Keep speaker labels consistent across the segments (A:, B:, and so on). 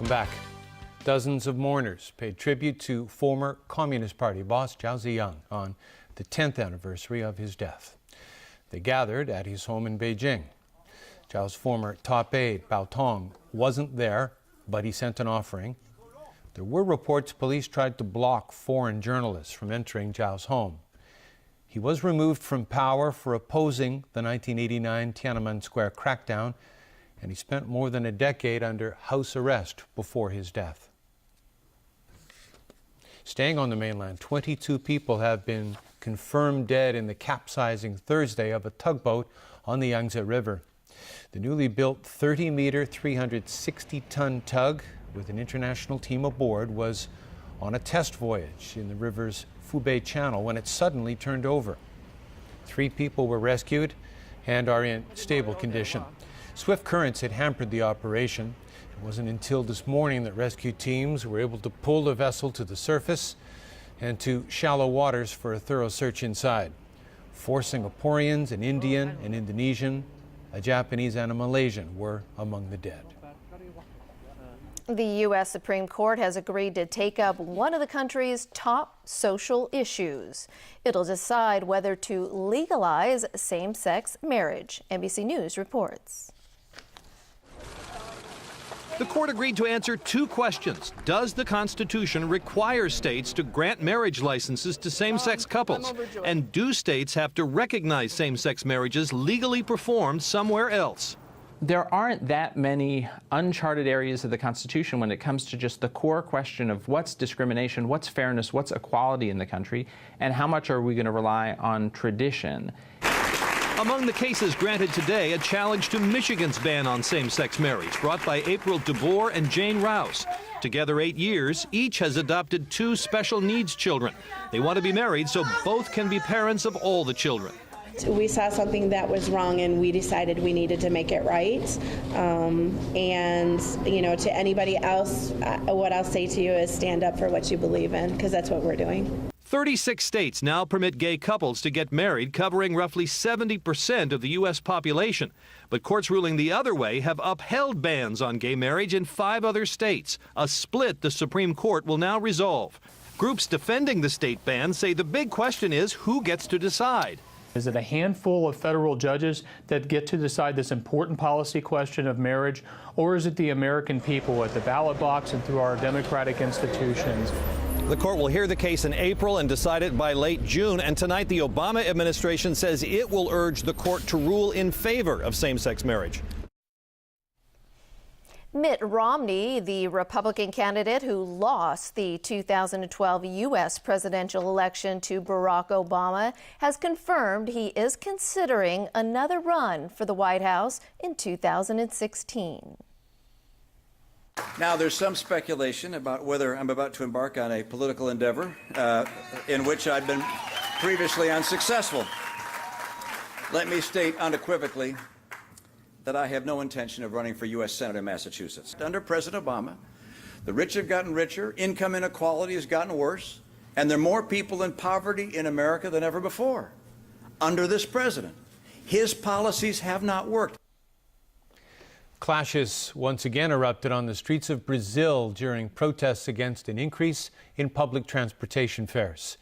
A: Welcome back. Dozens of mourners paid tribute to former Communist Party boss Zhao Ziyang on the 10th anniversary of his death. They gathered at his home in Beijing. Zhao's former top aide, Bao Tong, wasn't there, but he sent an offering. There were reports police tried to block foreign journalists from entering Zhao's home. He was removed from power for opposing the 1989 Tiananmen Square crackdown, and he spent more than a decade under house arrest before his death. Staying on the mainland, 22 people have been confirmed dead in the capsizing Thursday of a tugboat on the Yangtze River. The newly built 30-meter, 360-ton tug with an international team aboard was on a test voyage in the river's Fubei Channel when it suddenly turned over. 3 people were rescued and are in stable condition. Swift currents had hampered the operation. It wasn't until this morning that rescue teams were able to pull the vessel to the surface and to shallow waters for a thorough search inside. 4 Singaporeans, an Indian, an Indonesian, a Japanese, and a Malaysian were among the dead.
B: The U.S. Supreme Court has agreed to take up one of the country's top social issues. It'll decide whether to legalize same-sex marriage. NBC News reports.
C: The court agreed to answer 2 questions. Does the Constitution require states to grant marriage licenses to same-sex couples? And do states have to recognize same-sex marriages legally performed somewhere else?
D: There aren't that many uncharted areas of the Constitution when it comes to just the core question of what's discrimination, what's fairness, what's equality in the country, and how much are we going to rely on tradition.
C: Among the cases granted today, a challenge to Michigan's ban on same-sex marriage, brought by April DeBoer and Jane Rouse. Together 8 years, each has adopted 2 special needs children. They want to be married so both can be parents of all the children.
E: We saw something that was wrong and we decided we needed to make it right. And, you know, to anybody else, what I'll say to you is stand up for what you believe in, because that's what we're doing.
C: 36 states now permit gay couples to get married, covering roughly 70% of the U.S. population. But courts ruling the other way have upheld bans on gay marriage in 5 other states, a split the Supreme Court will now resolve. Groups defending the state ban say the big question is who gets to decide.
F: Is it a handful of federal judges that get to decide this important policy question of marriage, or is it the American people at the ballot box and through our democratic institutions?
G: The court will hear the case in April and decide it by late June. And tonight, the Obama administration says it will urge the court to rule in favor of same-sex marriage.
B: Mitt Romney, the Republican candidate who lost the 2012 U.S. presidential election to Barack Obama, has confirmed he is considering another run for the White House in 2016.
H: Now, there's some speculation about whether I'm about to embark on a political endeavor in which I've been previously unsuccessful. Let me state unequivocally that I have no intention of running for U.S. Senator in Massachusetts. Under President Obama, the rich have gotten richer, income inequality has gotten worse, and there are more people in poverty in America than ever before. Under this president, his policies have not worked.
A: Clashes once again erupted on the streets of Brazil during protests against an increase in public transportation fares.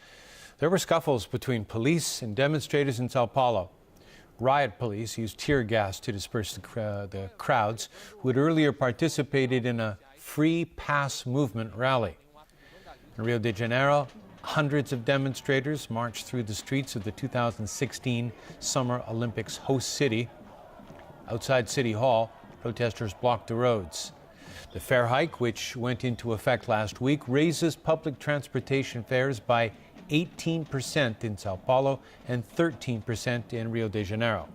A: There were scuffles between police and demonstrators in Sao Paulo. Riot police used tear gas to disperse the crowds who had earlier participated in a free pass movement rally. In Rio de Janeiro, hundreds of demonstrators marched through the streets of the 2016 Summer Olympics host city. Outside City Hall, protesters blocked the roads. The fare hike, which went into effect last week, raises public transportation fares by 18% in Sao Paulo and 13% in Rio de Janeiro.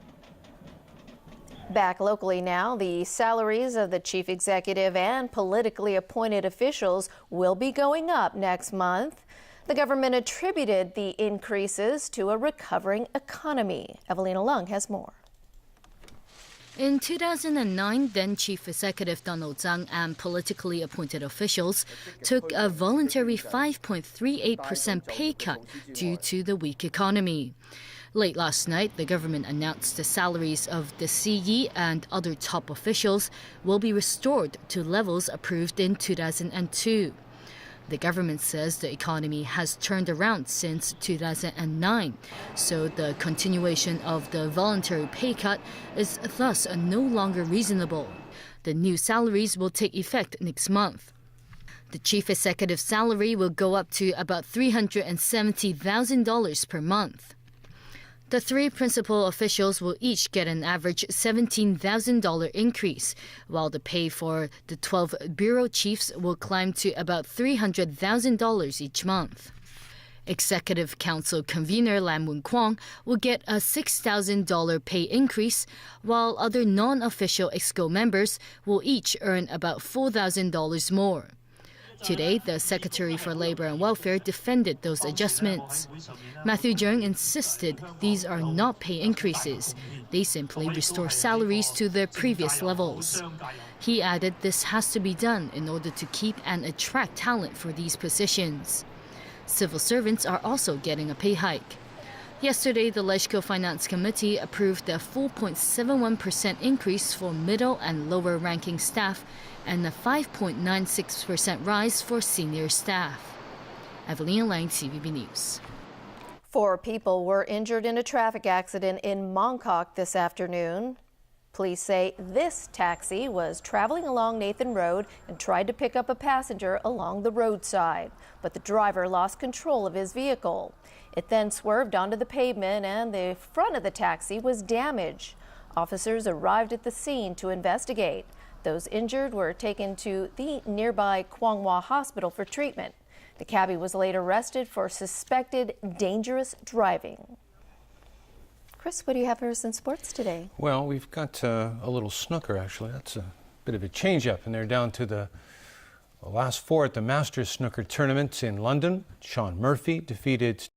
B: Back locally now, the salaries of the chief executive and politically appointed officials will be going up next month. The government attributed the increases to a recovering economy. Evelina Lung has more.
I: In 2009, then Chief Executive Donald Tsang and politically appointed officials took a voluntary 5.38% pay cut due to the weak economy. Late last night, the government announced the salaries of the CE and other top officials will be restored to levels approved in 2002. The government says the economy has turned around since 2009, so the continuation of the voluntary pay cut is thus no longer reasonable. The new salaries will take effect next month. The chief executive's salary will go up to about $370,000 per month. The three principal officials will each get an average $17,000 increase, while the pay for the 12 bureau chiefs will climb to about $300,000 each month. Executive Council convener Lam Mun-kwong will get a $6,000 pay increase, while other non-official EXCO members will each earn about $4,000 more. Today, the Secretary for Labor and Welfare defended those adjustments. Matthew Jung insisted these are not pay increases. They simply restore salaries to their previous levels. He added this has to be done in order to keep and attract talent for these positions. Civil servants are also getting a pay hike. Yesterday, the LegCo Finance Committee approved a 4.71% increase for middle and lower ranking staff and a 5.96% rise for senior staff. Evelyn Lang, TVB News.
B: 4 people were injured in a traffic accident in Mongkok this afternoon. Police say this taxi was traveling along Nathan Road and tried to pick up a passenger along the roadside, but the driver lost control of his vehicle. It then swerved onto the pavement and the front of the taxi was damaged. Officers arrived at the scene to investigate. Those injured were taken to the nearby Kwonghwa Hospital for treatment. The cabbie was later arrested for suspected dangerous driving. Chris, what do you have for us in sports today?
A: Well, we've got a little snooker, actually. That's a bit of a change-up, and they're down to the last 4 at the Masters Snooker Tournament in London. Sean Murphy defeated